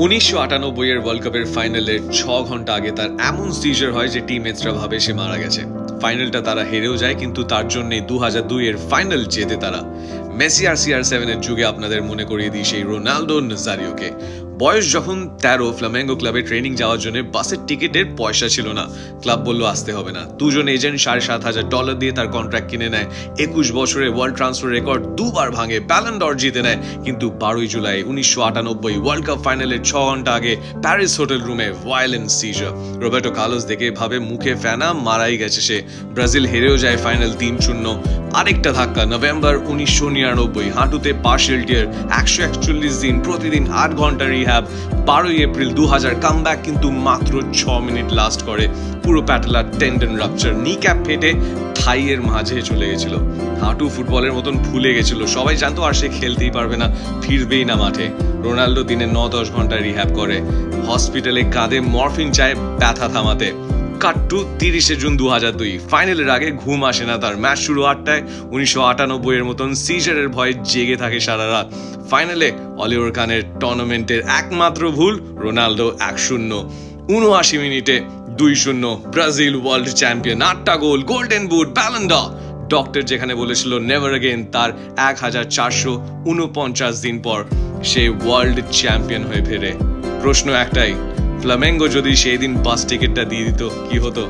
1998 এর ওয়ার্ল্ড কাপের ফাইনালের 6 ঘন্টা আগে তার এমন সিজার হয় যে টিমমেটসরা ভাবে সে মারা গেছে। ফাইনালটা তারা হেরেও যায়, কিন্তু তার জন্যই 2002 এর ফাইনাল জেতে তারা। মেসি আর CR7 এর যুগে আপনাদের মনে করিয়ে দিই সেই রোনাল্ডো নাজারিওকে। বয়স যখন 13, ফ্লামেঙ্গো ক্লাবে ট্রেনিং যাওয়ার জন্য বাসের টিকিটের পয়সা ছিল না। ক্লাব বলল আসতে হবে না। দুজন এজেন্ট $7,500 দিয়ে তার কন্ট্রাক্ট কিনে নেয়। 21 বছরে ওয়ার্ল্ড ট্রান্সফার রেকর্ড দুবার ভাঙে, ব্যালন ডর জিতে নেয়। কিন্তু 12 জুলাই 1998 ওয়ার্ল্ড কাপ ফাইনালের 6 ঘন্টা আগে প্যারিস হোটেল রুমে ভায়োলেন্ট সিজার। রোবের্টো কার্লোস দেখে ভাবে মুখে ফেনা, মারাই গেছে সে। ব্রাজিল হেরেও যায় ফাইনাল 3-0। আরেকটা ধাক্কা নভেম্বর 1999, হাঁটুতে পার্শিয়াল টিয়ার, 141 দিন, প্রতিদিন 8 ঘন্টা রিহ্যাব। 12 এপ্রিল 2000 কামব্যাক, কিন্তু মাত্র 6 মিনিট লাস্ট করে। পুরো প্যাটেলার টেন্ডন রাপচার, নি ক্যাপ ফেটে থাইয়ের মাঝে চলে গেছিল। হাঁটু ফুটবলের মতন ফুলে গেছিল, সবাই জানতো আর সে খেলতেই পারবে না, ফিরবেই না মাঠে। রোনাল্ডো দিনে 9-10 ঘন্টা রিহ্যাব করে, হসপিটালে কাঁধে মরফিন চায় ব্যথা থামাতে। কাট টু 30 জুন 2002, ফাইনালের আগে ঘুম আসে না তার। ম্যাচ শুরু 8টায়। 1998 এর মতন সিজারের ভয়ে জেগে থাকে সারা রাত। ফাইনালে অলিভার কানের টুর্নামেন্টের একমাত্র ভুল, রোনাল্ডো 1-0। 79 মিনিটে 2-0, ব্রাজিল ওয়ার্ল্ড চ্যাম্পিয়ন। 8টা গোল, গোল্ডেন বুট, ব্যালন ডর। ডক্টর যেখানে বলেছিল নেভার অ্যাগেন, তার 1449 দিন পর সে ওয়ার্ল্ড চ্যাম্পিয়ন হয়ে ফেরে। প্রশ্ন একটাই, ফ্লামেঙ্গো যদি সেই দিন বাস টিকিটটা দিয়ে দিত কি হতো?